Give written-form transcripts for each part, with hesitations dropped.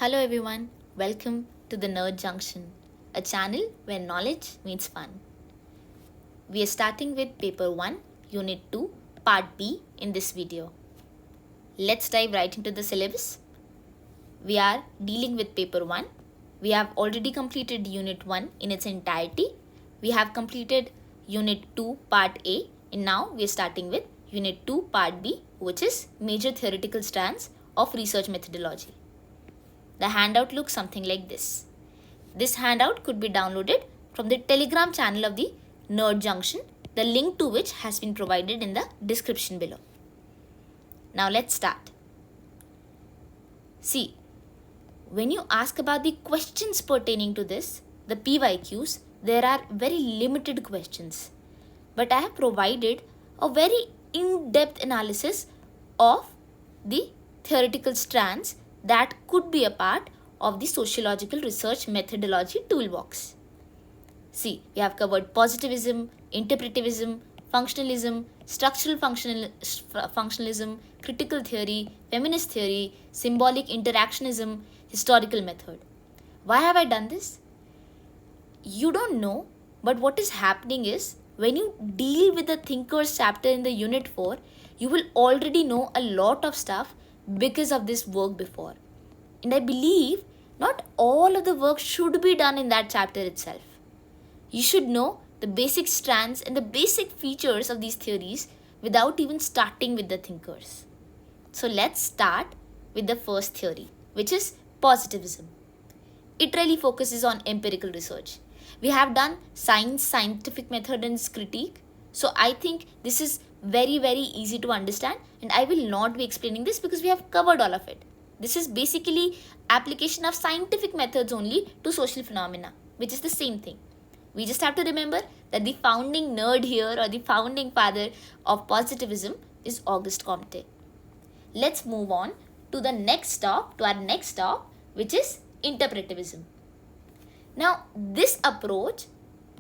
Hello everyone, welcome to the Nerd Junction, a channel where knowledge meets fun. We are starting with Paper 1, Unit 2, Part B in this video. Let's dive right into the syllabus. We are dealing with Paper 1. We have already completed Unit 1 in its entirety. We have completed Unit 2, Part A, and now we are starting with Unit 2, Part B, which is Major Theoretical Strands of Research Methodology. The handout looks something like this. This handout could be downloaded from the Telegram channel of the Nerd Junction, the link to which has been provided in the description below. Now let's start. See, when you ask about the questions pertaining to this, the PYQs, there are very limited questions. But I have provided a very in-depth analysis of the theoretical strands that could be a part of the sociological research methodology toolbox. See, we have covered positivism, interpretivism, functionalism, structural functionalism, critical theory, feminist theory, symbolic interactionism, historical method. Why have I done this? You don't know, but what is happening is when you deal with the thinkers chapter in the unit 4, you will already know a lot of stuff because of this work before. And I believe not all of the work should be done in that chapter itself. You should know the basic strands and the basic features of these theories without even starting with the thinkers. So let's start with the first theory, which is positivism. It really focuses on empirical research. We have done scientific method and its critique. So I think this is very easy to understand, and I will not be explaining this because we have covered all of it. This is basically application of scientific methods only to social phenomena, which is the same thing. We just have to remember that the founding nerd here, or the founding father of positivism, is Auguste Comte. Let's move on to our next stop, which is interpretivism. Now, this approach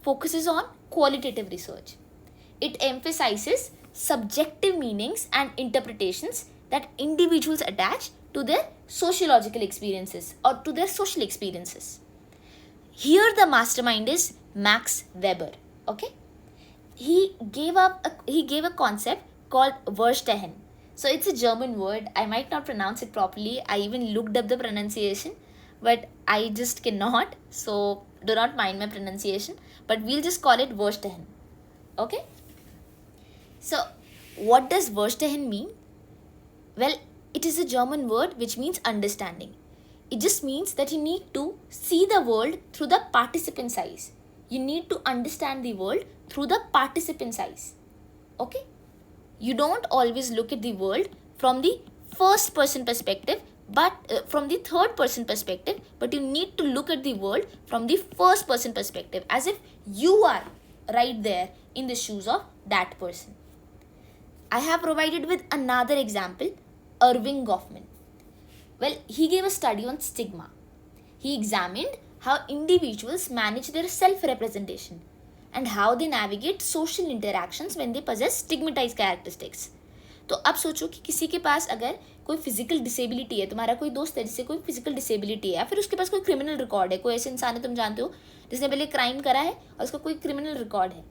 focuses on qualitative research. It emphasizes subjective meanings and interpretations that individuals attach to their sociological experiences or to their social experiences. Here the mastermind is Max Weber. Okay, he gave a concept called Verstehen. So it's a German word. I might not pronounce it properly. I even looked up the pronunciation, but I just cannot. So do not mind my pronunciation. But we'll just call it Verstehen. Okay. So what does Verstehen mean? Well, it is a German word which means understanding. It just means that you need to see the world through the participant's eyes. You need to understand the world through the participant's eyes. Okay? You don't always look at the world from the first person perspective, but from the third person perspective, but you need to look at the world from the first person perspective, as if you are right there in the shoes of that person. I have provided with another example, Erving Goffman. Well, he gave a study on stigma. He examined how individuals manage their self-representation and how they navigate social interactions when they possess stigmatized characteristics. तो अब सोचो कि किसी के पास अगर कोई physical disability है, तुम्हारा कोई दोस्त है जिससे कोई फिजिकल डिसेबिलिटी है, या फिर उसके पास कोई क्रिमिनल रिकॉर्ड है, कोई ऐसे इंसान है तुम जानते हो जिसने पहले क्राइम करा है और उसका कोई क्रिमिनल रिकॉर्ड है.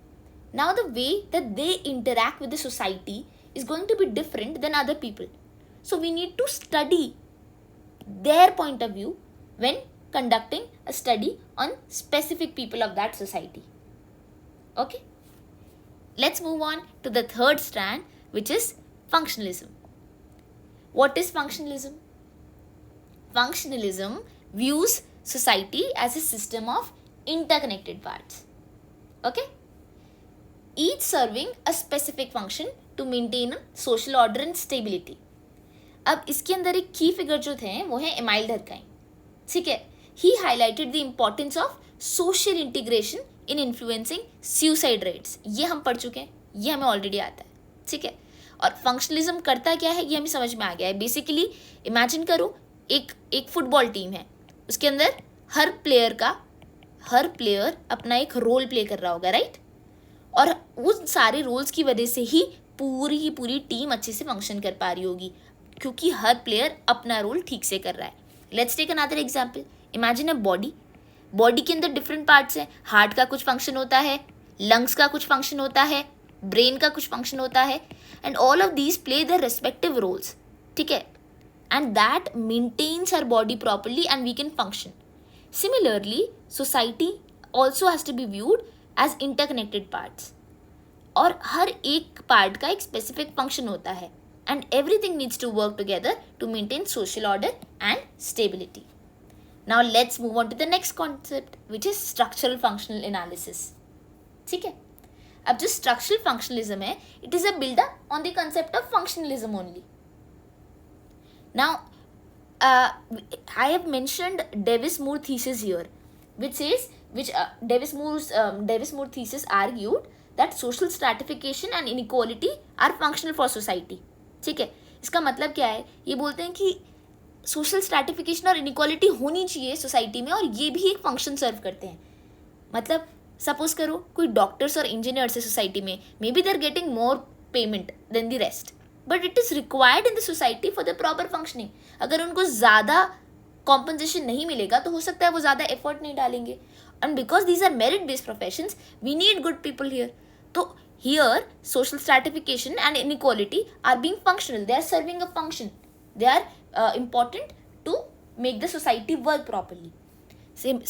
Now the way that they interact with the society is going to be different than other people. So we need to study their point of view when conducting a study on specific people of that society. Okay? Let's move on to the third strand, which is functionalism. What is functionalism? Functionalism views society as a system of interconnected parts. Okay? Each serving a specific function to maintain social order and stability. अब इसके अंदर एक की figure जो थे वो है amyl Durkheim. ठीक है, he highlighted the importance of social integration in influencing suicide rates. ये हम पढ़ चुके हैं, ये हमें ऑलरेडी आता है. ठीक है, और फंक्शनलिज्म करता क्या है ये हमें समझ में आ गया है. बेसिकली इमेजिन करो एक फुटबॉल टीम है, उसके अंदर हर प्लेयर अपना एक रोल प्ले कर रहा होगा, राइट? और उन सारे रोल्स की वजह से ही पूरी टीम अच्छे से फंक्शन कर पा रही होगी, क्योंकि हर प्लेयर अपना रोल ठीक से कर रहा है, let's take another example. Imagine a body. Body के अंदर डिफरेंट पार्ट्स हैं. हार्ट का कुछ फंक्शन होता है, लंग्स का कुछ फंक्शन होता है, ब्रेन का कुछ फंक्शन होता है, and all of these play their respective roles. ठीक है, and that maintains our body properly and we can function. Similarly, society also has to be viewed as interconnected parts. और हर एक पार्ट का एक स्पेसिफिक फंक्शन होता है and everything needs to work together to maintain social order and stability. Now let's move on to the next concept which is structural functional analysis. ठीक है, अब जो structural functionalism है, it is a build up on the concept of functionalism only. Now, I have mentioned Davis Moore thesis here, which says Davis Moore thesis argued that social stratification and inequality are functional for society. ठीक है, इसका मतलब क्या है? ये बोलते हैं कि सोशल स्ट्रैटिफिकेशन और इनइक्वालिटी होनी चाहिए सोसाइटी में और ये भी एक फंक्शन सर्व करते हैं. मतलब सपोज करो कोई डॉक्टर्स और इंजीनियर्स है सोसाइटी में, may be they are getting more payment than the rest, but it is required in the society for the proper functioning. अगर उनको ज़्यादा कॉम्पनसेशन नहीं मिलेगा तो हो सकता है वो ज़्यादा एफर्ट नहीं डालेंगे. And because these are merit based professions, we need good people here. तो here social stratification and inequality are being functional, they are serving a function, they are important to make the society work properly.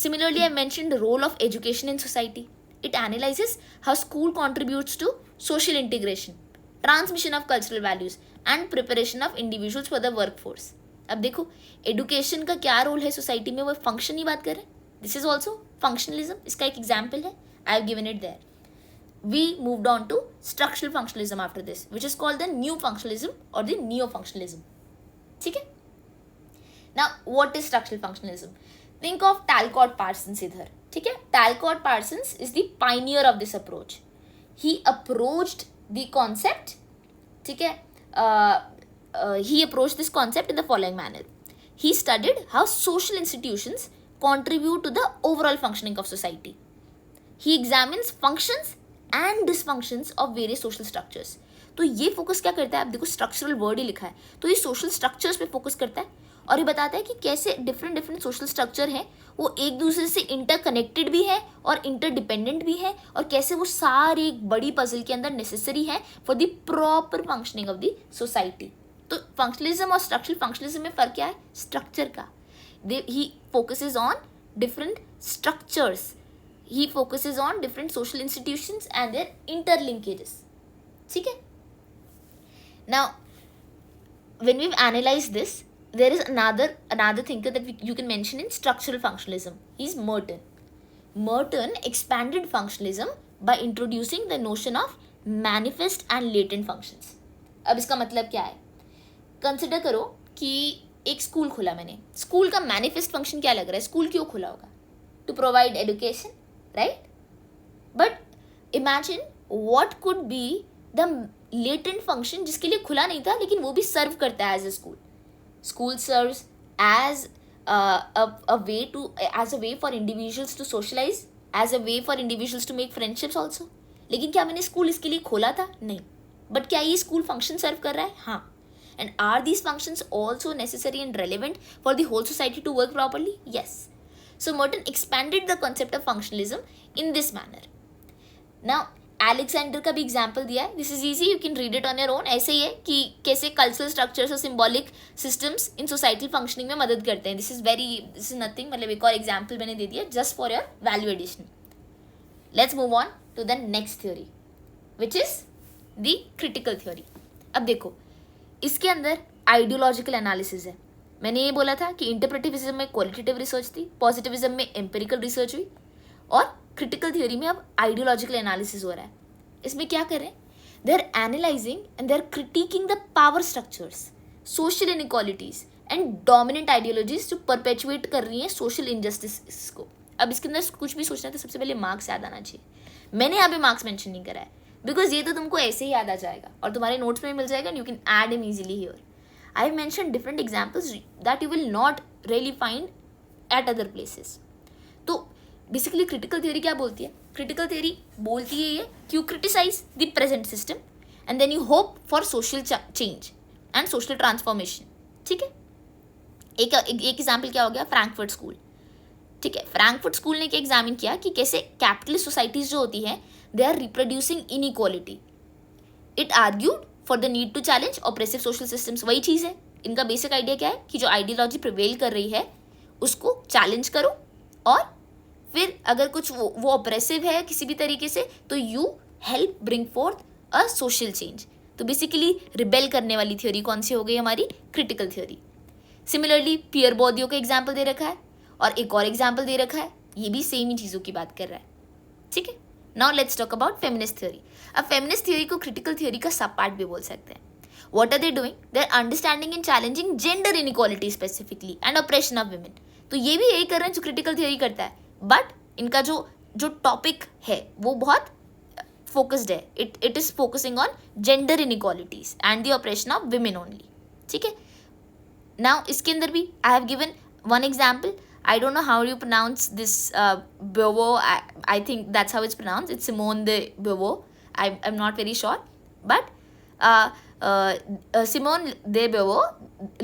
Similarly, I mentioned the role of education in society. It analyzes how school contributes to social integration, transmission of cultural values and preparation of individuals for the workforce. अब देखो education का क्या role है society में, वो function की बात कर रहे हैं. दिस इज ऑल्सो फंक्शनलिज्म, इसका एक एग्जाम्पल है. I have given it there. We moved on to structural functionalism after this, which is called the new functionalism or the neo-functionalism. ठीक है. Now, what is structural functionalism? Think of Talcott Parsons इधर. ठीक है, Talcott Parsons is the pioneer of this approach. He approached the concept. ठीक है, he approached this concept in the following manner. He studied how social institutions contribute to the overall functioning of society. He examines functions and dysfunctions of various social structures. तो ये focus क्या करता है, आप देखो structural word ही लिखा है, तो ये सोशल स्ट्रक्चर्स पे फोकस करता है और ये बताता है कि कैसे डिफरेंट सोशल स्ट्रक्चर हैं वो एक दूसरे से इंटरकनेक्टेड भी है और इंटरडिपेंडेंट भी है, और कैसे वो सारे एक बड़ी पजल के अंदर नेसेसरी है for the proper functioning of the society. तो फंक्शनलिज्म और स्ट्रक्चरल फंक्शनलिज्म में फ़र्क क्या है? स्ट्रक्चर का. He focuses on different structures, he focuses on different social institutions and their interlinkages. ठीक है. Now, when we've analyzed this, there is another thinker that you can mention in structural functionalism. He's Merton. Merton expanded functionalism by introducing the notion of manifest and latent functions. अब इसका मतलब क्या है? Consider करो कि एक school खोला मैंने. स्कूल का मैनिफेस्ट फंक्शन क्या लग रहा है? स्कूल क्यों खोला होगा? To provide education, right? But imagine what could be the latent function जिसके लिए खुला नहीं था लेकिन वो भी सर्व करता है as a school. School serves as a way for individuals to socialize, as a way for individuals to make friendships also. लेकिन क्या मैंने स्कूल इसके लिए खोला था? नहीं. बट क्या ये स्कूल फंक्शन सर्व कर रहा है? हाँ. And are these functions also necessary and relevant for the whole society to work properly? Yes. So Merton expanded the concept of functionalism in this manner. Now, Alexander का भी example दिया है. This is easy, you can read it on your own. ऐसे ही है कि कैसे cultural structures और symbolic systems in societal functioning में मदद करते हैं. This is nothing, मतलब एक और example मैंने दे दिया just for your value addition. Let's move on to the next theory, which is the critical theory. अब देखो, इसके अंदर ideological analysis है. मैंने ये बोला था कि इंटरप्रेटिविज्म में क्वालिटेटिव रिसर्च थी, पॉजिटिविज्म में एम्पिरिकल रिसर्च हुई, और क्रिटिकल थ्योरी में अब आइडियोलॉजिकल एनालिसिस हो रहा है. इसमें क्या कर रहे हैं? They are analysing and they are critiquing the power structures, social inequalities and dominant ideologies जो परपेचुएट कर रही हैं सोशल इनजस्टिस को. अब इसके अंदर कुछ भी सोचना है तो सबसे पहले मार्क्स याद आना चाहिए. मैंने यहाँ पे मार्क्स मेंशन नहीं करा है बिकॉज ये तो तुमको ऐसे ही याद आ जाएगा और तुम्हारे नोट्स में मिल जाएगा and you can add him easily here. I have mentioned different examples that you will not really find at other places. तो बेसिकली क्रिटिकल थ्योरी क्या बोलती है? क्रिटिकल थ्योरी बोलती है ये कि you criticise the present system and then you hope for social change and social transformation. ठीक है. एक एग्जाम्पल क्या हो गया, फ्रैंकफर्ट स्कूल। ठीक है, फ्रैंकफर्ट स्कूल ने क्या एग्जामिन किया कि कैसे कैपिटलिस्ट सोसाइटीज जो होती हैं they are reproducing inequality. It argued for the need to challenge oppressive social systems. वही चीज़ है, इनका बेसिक आइडिया क्या है कि जो आइडियोलॉजी प्रिवेल कर रही है उसको चैलेंज करो, और फिर अगर कुछ वो ऑपरेसिव है किसी भी तरीके से तो you help bring fourth a social change. तो बेसिकली रिबेल करने वाली थ्योरी कौन सी हो गई हमारी, क्रिटिकल थ्योरी। सिमिलरली पियर बोर्दियो का एग्जाम्पल दे रखा है और एक और एग्जाम्पल दे रखा है, ये भी सेम ही चीज़ों की बात कर रहा है। ठीक है, now let's talk about feminist theory. अब फेमिनिस्ट थ्योरी को क्रिटिकल थ्योरी का सब पार्ट भी बोल सकते हैं। What are they doing, they are understanding and challenging gender inequality specifically and oppression of women. तो ये भी यही कर रहे हैं जो क्रिटिकल थ्योरी करता है, बट इनका जो जो टॉपिक है वो बहुत फोकस्ड है। It is focusing on gender inequalities and the operation of women only. ठीक है, नाउ इसके अंदर भी आई have given one example. I don't know how you pronounce this Beauvoir. I think that's how it's pronounced. It's Simone de Beauvoir. I'm not very sure. But Simone de Beauvoir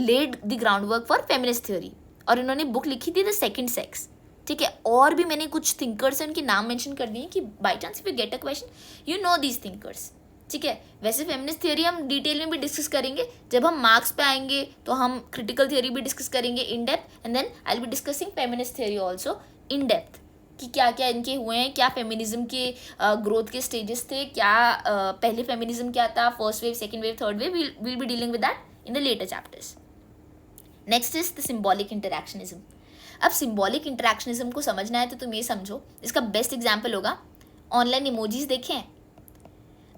laid the groundwork for feminist theory. और इन्होंने book लिखी थी the second sex. ठीक है, और भी मैंने कुछ थिंकर्स हैं उनके नाम मेंशन कर दिए कि by chance if you get a question you know these thinkers. ठीक है, वैसे फेमिनिस्ट थ्योरी हम डिटेल में भी डिस्कस करेंगे, जब हम मार्क्स पे आएंगे तो हम क्रिटिकल थ्योरी भी डिस्कस करेंगे in depth, and then I will be discussing feminist theory also in depth कि क्या क्या इनके हुए हैं, क्या फेमिनिज्म के ग्रोथ के स्टेजेस थे, क्या पहले फेमिनिज्म क्या था, first wave, second wave, third wave, will be dealing with that in the later chapters. Next is the symbolic interactionism. अब सिम्बॉलिक इंटरैक्शनिज्म को समझना है तो तुम ये समझो, इसका बेस्ट एग्जाम्पल होगा ऑनलाइन इमोजीज देखे हैं।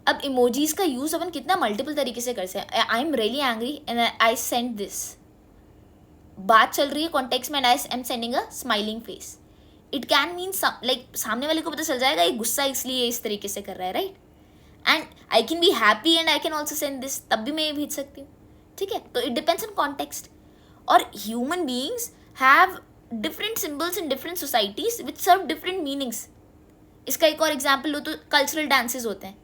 अब इमोजीज का यूज अपन कितना मल्टीपल तरीके से कर सकते हैं। I am really angry and I send this, बात चल रही है कॉन्टेक्स्ट में, I am sending a smiling face. It can mean like सामने वाले को पता चल जाएगा ये गुस्सा इसलिए इस तरीके से कर रहा है, right. And I can be happy and I can also send this, तब भी मैं ये भेज सकती हूँ। ठीक है, तो इट डिपेंड्स ऑन कॉन्टेक्स्ट। और human beings have different symbols in different societies which serve different meanings. इसका एक और एग्जाम्पल लो तो कल्चरल डांसेज होते हैं।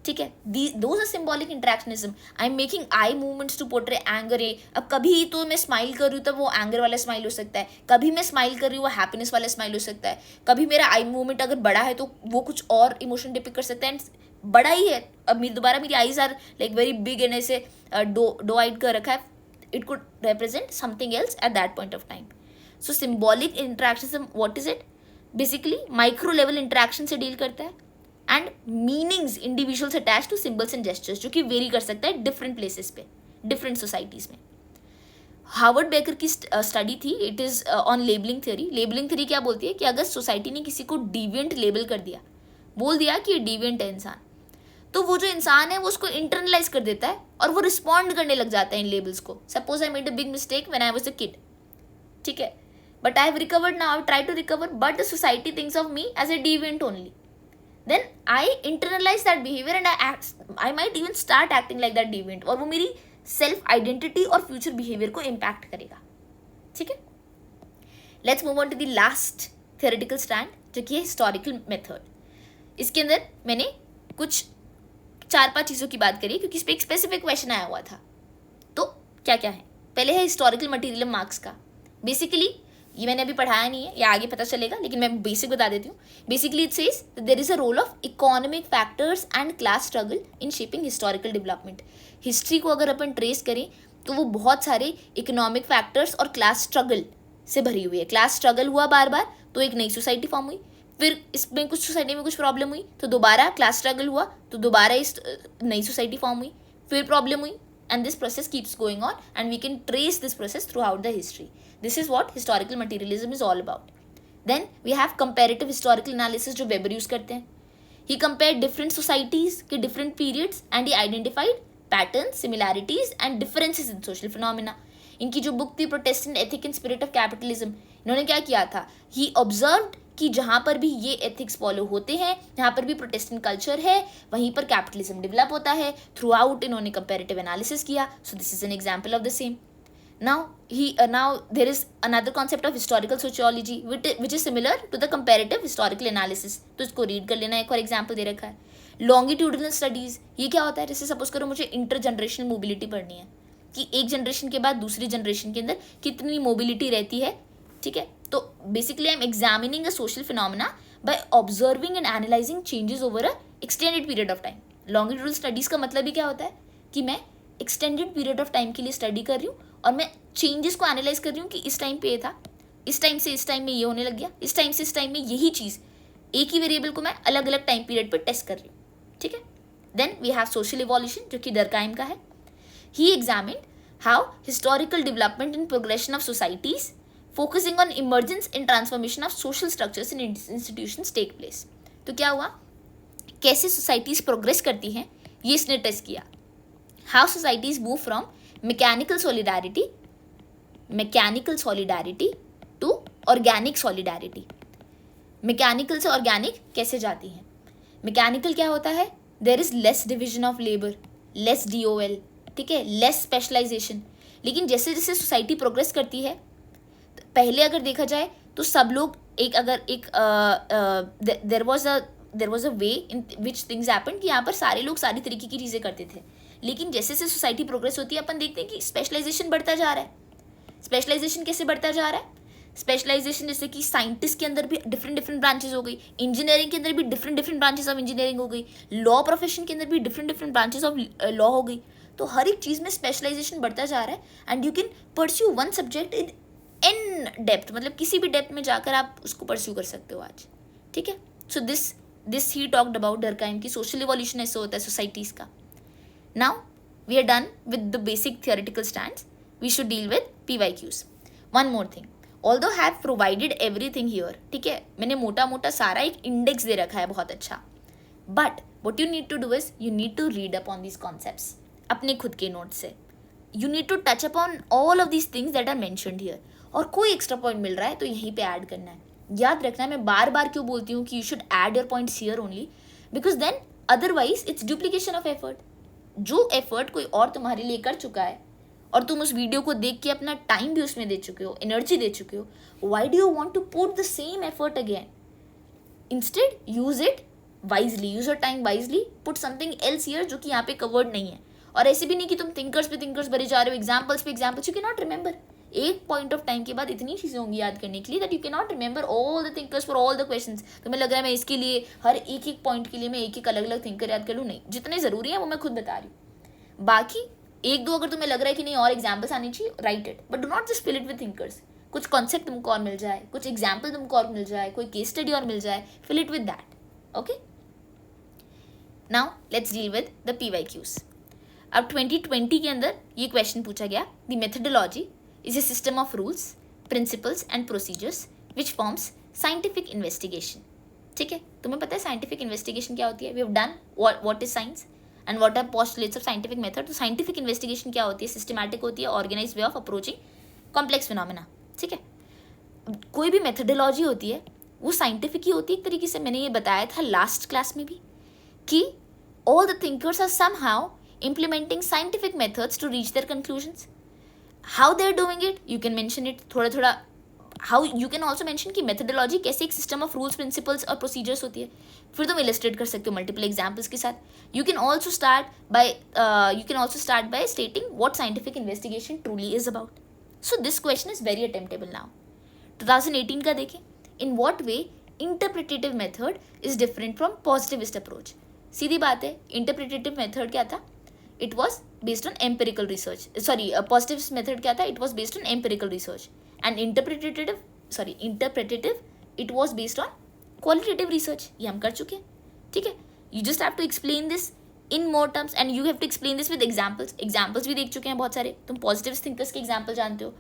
ठीक है, those are symbolic interactionism. I am making eye movements to portray anger. अब कभी तो मैं स्माइल कर रही हूँ तब वो एंगर वाला स्माइल हो सकता है, कभी मैं स्माइल कर रही हूँ वो हैप्पीनेस वाला स्माइल हो सकता है, कभी मेरा आई मूवमेंट अगर बड़ा है तो वो कुछ और इमोशन डिपिक्ट कर सकता है। एंड बड़ा ही है, अब दोबारा मेरी eyes are like very big and ऐसे डो आइड कर रखा है, it could represent something else at that point of time. So symbolic interactionism what is it, basically micro level interaction से डील करता है and meanings individuals attach to symbols and gestures, जो कि vary कर सकता है डिफरेंट प्लेसेस पे, different societies में। हार्वर्ड बेकर की स्टडी थी, it is on labelling theory. Labelling theory क्या बोलती है कि अगर सोसाइटी ने किसी को डिविएंट लेबल कर दिया, बोल दिया कि ये डिविएंट है इंसान, तो वो जो इंसान है वो उसको इंटरनलाइज कर देता है और वो रिस्पॉन्ड करने लग जाता है इन लेबल्स को। Suppose I made a big mistake when I was a kid, ठीक है, but I have recovered now, I try to recover, but the society thinks of me as a deviant only. Then I internalize that behavior and I might even start acting like that deviant, और वो मेरी self identity और future behaviour को impact करेगा। ठीक है, let's move on to the last theoretical stand जो कि है हिस्टोरिकल मेथड। इसके अंदर मैंने कुछ 4-5 चीज़ों की बात करी क्योंकि इस पर एक स्पेसिफिक क्वेश्चन आया हुआ था। तो क्या क्या है, पहले है हिस्टोरिकल मटीरियल मार्क्स का। बेसिकली ये मैंने अभी पढ़ाया नहीं है, या आगे पता चलेगा, लेकिन मैं बेसिक बता देती हूँ। Basically it says there is a role of economic factors and class struggle in shaping historical development. History को अगर अपन ट्रेस करें तो वो बहुत सारे इकोनॉमिक फैक्टर्स और क्लास स्ट्रगल से भरी हुई है। क्लास स्ट्रगल हुआ बार बार तो एक नई सोसाइटी फॉर्म हुई, फिर इसमें कुछ सोसाइटी में कुछ प्रॉब्लम हुई तो दोबारा क्लास स्ट्रगल हुआ तो दोबारा इस नई सोसाइटी फॉर्म हुई, फिर प्रॉब्लम हुई, and this process keeps going on and we can trace this process throughout the history. This is what historical materialism is all about. Then we have comparative historical analysis जो weber use करते हैं। He compared different societies के different periods and he identified patterns, similarities and differences in social phenomena. इनकी जो book थी Protestant ethic and spirit of capitalism, इन्होंने क्या किया था, ही ऑब्जर्व्ड कि जहाँ पर भी ये एथिक्स फॉलो होते हैं, जहाँ पर भी प्रोटेस्टेंट कल्चर है, वहीं पर कैपिटलिज्म डेवलप होता है। थ्रू आउट इन्होंने कंपेरेटिव एनालिसिस किया। So this is an example of the same. Now there is another concept of historical sociology which is similar to the comparative historical analysis. तो इसको read कर लेना, एक और एग्जाम्पल दे रखा है। लॉन्गिट्यूडिनल स्टडीज, ये क्या होता है, जैसे सपोज करो मुझे इंटर जनरेशनल मोबिलिटी पढ़नी है कि एक जनरेशन के बाद दूसरी जनरेशन के अंदर कितनी मोबिलिटी रहती है, ठीक है। तो basically I am examining a social phenomena by observing and analysing changes over a extended period of time. Longitudinal studies का मतलब ही क्या होता है कि मैं एक्सटेंडेड पीरियड ऑफ टाइम के लिए स्टडी कर रही हूँ और मैं चेंजेस को एनालाइज कर रही हूँ कि इस टाइम पे ये था, इस टाइम से इस टाइम में ये होने लग गया, इस टाइम से इस टाइम में यही चीज़, एक ही वेरिएबल को मैं अलग अलग टाइम पीरियड पर टेस्ट कर रही हूँ, ठीक है। Then we have social evolution जो कि डरकाइम का है। He examined how historical development and progression of societies focusing on emergence and transformation of social structures in institutions take place. तो क्या हुआ, कैसे सोसाइटीज प्रोग्रेस करती हैं ये इसने टेस्ट किया। How societies move from mechanical solidarity to organic solidarity. Mechanical से ऑर्गेनिक कैसे जाती हैं। मैकेनिकल क्या होता है, there is less division of labour, less DOL, ठीक है, लेस स्पेशलाइजेशन। लेकिन जैसे जैसे सोसाइटी प्रोग्रेस करती है, पहले अगर देखा जाए तो सब लोग there was a way in which things happened कि यहाँ पर सारे लोग सारी तरीके की चीज़ें करते थे। लेकिन जैसे जैसे सोसाइटी प्रोग्रेस होती है अपन देखते हैं कि स्पेशलाइजेशन बढ़ता जा रहा है। स्पेशलाइजेशन कैसे बढ़ता जा रहा है, स्पेशलाइजेशन जैसे कि साइंटिस्ट के अंदर भी डिफरेंट ब्रांचेस हो गई, इंजीनियरिंग के अंदर भी डिफरेंट ब्रांचेस ऑफ इंजीनियरिंग हो गई, लॉ प्रोफेशन के अंदर भी डिफरेंट ब्रांचेस ऑफ लॉ हो गई। तो हर एक चीज़ में स्पेशलाइजेशन बढ़ता जा रहा है and you can pursue one subject in depth, मतलब किसी भी डेप्थ में जाकर आप उसको परस्यू कर सकते हो आज, ठीक है। So this he talked about Durkheim की सोशल इवोल्यूशन ऐसे होता है सोसाइटीज़ का। Now we are done with the basic theoretical stands, we should deal with PYQs। One more thing, although have provided everything here, ठीक है, मैंने मोटा मोटा सारा एक इंडेक्स दे रखा है बहुत अच्छा, but what you need to do is you need to read up on these concepts अपने खुद के नोट से। You need to touch up on all of these things that are mentioned here, और कोई एक्स्ट्रा पॉइंट मिल रहा है तो यहीं पे ऐड करना है। याद रखना, मैं बार बार क्यों बोलती हूँ कि you should add your points here only, because then otherwise it's duplication of effort. जो एफर्ट कोई और तुम्हारे लिए कर चुका है और तुम उस वीडियो को देख के अपना टाइम भी उसमें दे चुके हो, एनर्जी दे चुके हो, why do you want to put the same effort again? Instead use it wisely, use your time wisely, put something else here जो कि यहाँ पे कवर्ड नहीं है। और ऐसे भी नहीं कि तुम थिंकर्स पे थिंकर्स भरे जा रहे हो, एग्जाम्पल्स पे examples, you can not remember. एक पॉइंट ऑफ टाइम के बाद इतनी चीज़ें होंगी याद करने के लिए that you can not remember all the thinkers for all the questions. तुम्हें लग रहा है मैं इसके लिए हर एक पॉइंट के लिए मैं एक अलग अलग थिंकर याद कर लूँ, नहीं, जितने ज़रूरी है वो मैं खुद बता रही हूँ। बाकी एक दो अगर तुम्हें लग रहा है कि नहीं और एग्जाम्पल्स आने चाहिए, write it, but do not just fill it with thinkers. कुछ कॉन्सेप्ट तुमको और मिल जाए, कुछ एग्जाम्पल तुमको और मिल जाए, कोई केस स्टडी और मिल जाए, fill it with that, okay. Now let's deal with the PYQs। अब 2020 के अंदर ये क्वेश्चन पूछा गया, the methodology is a system of rules, principles and procedures which forms scientific investigation. ठीक है, तुम्हें पता है साइंटिफिक इन्वेस्टिगेशन क्या होती है? We have done what is science and what are postulates of scientific method. तो साइंटिफिक इन्वेस्टिगेशन क्या होती है? सिस्टमैटिक होती है, organise way of approaching complex phenomena. ठीक है, कोई भी मेथडोलॉजी होती है वो साइंटिफिक ही होती है एक तरीके से। मैंने ये बताया था लास्ट क्लास में भी कि all the thinkers are somehow implementing scientific methods to reach their conclusions. How they're doing it, you can mention it थोड़ा थोड़ा। How you can also mention कि methodology कैसे एक system of rules, principles और procedures होती है। फिर तुम illustrate कर सकते हो multiple examples के साथ। You can also start by stating what scientific investigation truly is about. So this question is very attemptable now. 2018 का देखें, in what way interpretative method is different from positivist approach. सीधी बात है, interpretative method क्या था? It was based on empirical research. Positive method क्या था? It was based on empirical research. And interpretative it was based on qualitative research. ये हम कर चुके हैं। ठीक है, you just have to explain this in more terms and you have to explain this with examples. Examples भी देख चुके हैं बहुत सारे। तुम पॉजिटिव थिंकर्स के एग्जाम्पल जानते हो,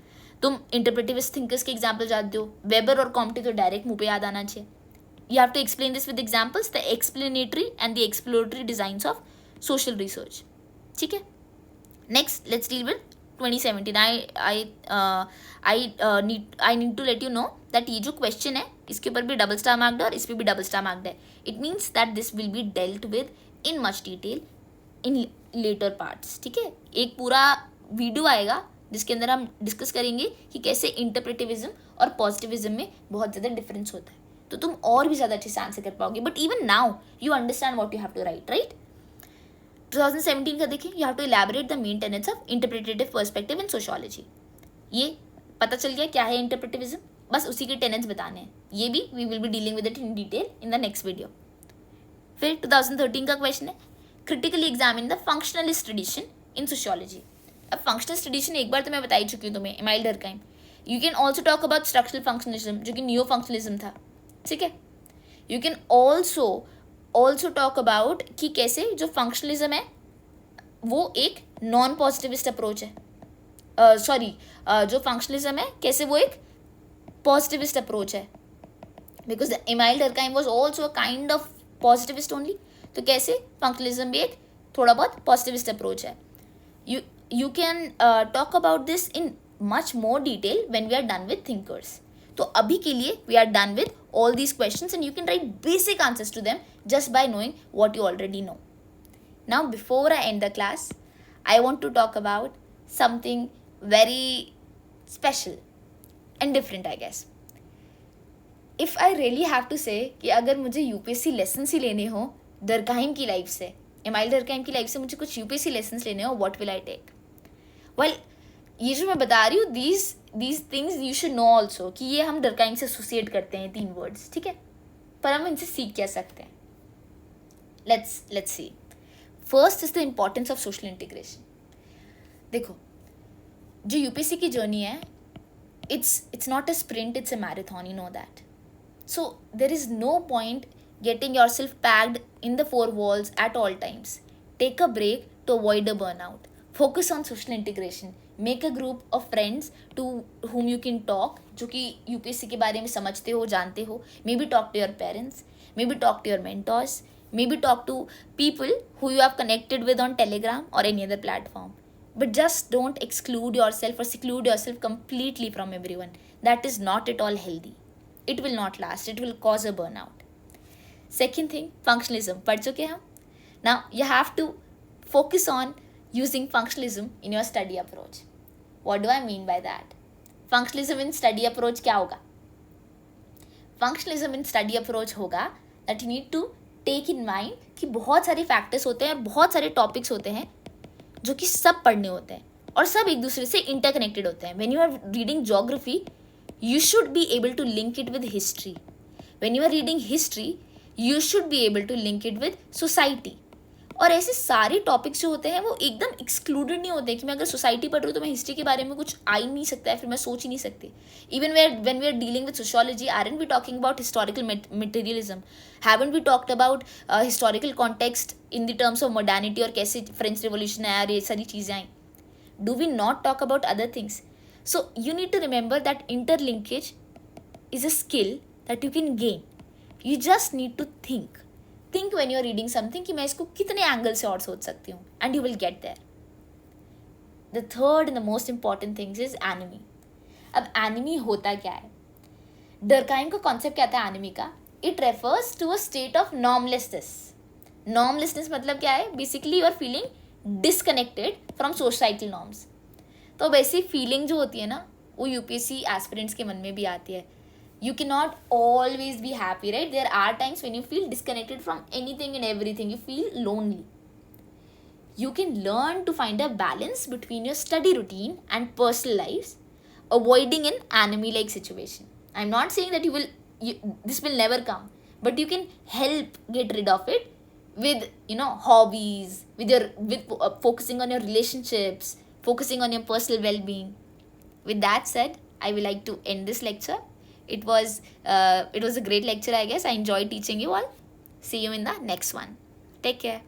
तुम इंटरप्रेटिव थिंकर्स के एग्जाम्पल जानते हो। वेबर और कॉम्टे तो डायरेक्ट मुंह पे याद आना चाहिए। You have to explain this with examples, the explanatory and the exploratory designs of social research. ठीक है, next let's deal with 2017. I need to let you know that ये जो question है इसके ऊपर भी डबल स्टार मार्क्ड है और इस पर भी डबल स्टार मार्क्ड है. It means that this will be dealt with in much detail in later parts. ठीक है, एक पूरा वीडियो आएगा जिसके अंदर हम डिस्कस करेंगे कि कैसे इंटरप्रेटिविज्म और पॉजिटिविज्म में बहुत ज़्यादा डिफरेंस होता है, तो तुम और भी ज़्यादा अच्छे से आंसर कर पाओगे. But even now you understand what you have to write, right? 2017 का देखें, you have to elaborate the main tenets of interpretative perspective in sociology. ये पता चल गया क्या है इंटरप्रेटिविज्म, बस उसी के टेनेट्स बताने हैं. ये भी we will be dealing with it in detail in the next video. फिर 2013 का क्वेश्चन है, critically examine the functionalist tradition in sociology. अब फंक्शनलिस्ट ट्रेडिशन एक बार तो मैं बता ही चुकी हूँ तुम्हें, Emile Durkheim. You can also talk about structural functionalism जो कि नियो फंक्शनलिज्म था. ठीक है, you can also talk about कि कैसे जो फंक्शनलिज्म है वो एक नॉन पॉजिटिविस्ट अप्रोच है. जो फंक्शनलिज्म है कैसे वो एक पॉजिटिविस्ट अप्रोच है, because Emile Durkheim was also a kind of positivist only. तो कैसे फंक्शनलिज्म भी एक थोड़ा बहुत पॉजिटिविस्ट अप्रोच है. You can talk about this in much more detail when we are done with thinkers. तो अभी के लिए we are done with all these questions and you can write basic answers to them just by knowing what you already know. Now before I end the class, I want to talk about something very special and different, I guess. If I really have to say कि अगर मुझे UPSC lessons ही लेने हो Durkheim की life से, amyl Durkheim की life से मुझे कुछ यूपीएससी लेसन्स लेने हो, what will I take? Well, ये जो मैं बता रही हूँ these things you should know also कि ये हम डर्कहाइम से एसोसिएट करते हैं 3 वर्ड्स. ठीक है, पर हम इनसे सीख क्या सकते हैं. Let's see. First is the importance of social integration. देखो, जो यूपीएससी की जर्नी है, it's not a sprint, it's a marathon, you know that. So there is no point getting yourself packed in the 4 walls at all times. Take a break to avoid a burnout. Focus on social integration. Make a group of friends to whom you can talk, जो कि UPSC के बारे में समझते हो, जानते हो. Maybe talk to your parents, maybe talk to your mentors, maybe talk to people who you have connected with on Telegram or any other platform. But just don't exclude yourself or seclude yourself completely from everyone. That is not at all healthy. It will not last. It will cause a burnout. Second thing, functionalism. पढ़ चुके हम. Now you have to focus on using functionalism in your study approach. What do I mean by that? Functionalism in study approach क्या होगा? Functionalism in study approach होगा that you need to take in mind कि बहुत सारे factors होते हैं, बहुत सारे topics होते हैं जो कि सब पढ़ने होते हैं और सब एक दूसरे से interconnected होते हैं. When you are reading geography, you should be able to link it with history. When you are reading history, you should be able to link it with society. और ऐसे सारे टॉपिक्स जो होते हैं वो एकदम एक्सक्लूडेड नहीं होते कि मैं अगर सोसाइटी पढ़ रही हूँ तो मैं हिस्ट्री के बारे में कुछ आ ही नहीं सकता है, फिर मैं सोच ही नहीं सकती. Even when we are dealing with sociology, aren't we talking about historical materialism? Haven't we talked about historical context in the terms of modernity और कैसे फ्रेंच रिवोल्यूशन आया और ये सारी चीज़ें आई? Do we not talk about other things? So you need to remember that interlinkage is a skill that you can gain. You just need to think when you're reading something कि मैं इसको कितने एंगल से और सोच सकती हूँ, and you will get there. The third and the most important thing is anime. अब anime होता क्या है? डर्कहाइम का कॉन्सेप्ट क्या था एनिमी का? It refers to a state of normlessness. Normlessness मतलब क्या है? Basically you are feeling disconnected from societal norms. तो वैसी फीलिंग जो होती है ना, वो यूपीएससी एस्पिरेंट्स के मन में भी आती है. You cannot always be happy, right? There are times when you feel disconnected from anything and everything. You feel lonely. You can learn to find a balance between your study routine and personal lives, avoiding an anime-like situation. I'm not saying that this will never come, but you can help get rid of it with, hobbies, with focusing on your relationships, focusing on your personal well-being. With that said, I will like to end this lecture. It was a great lecture, I guess. I enjoyed teaching you all. See you in the next one. Take care.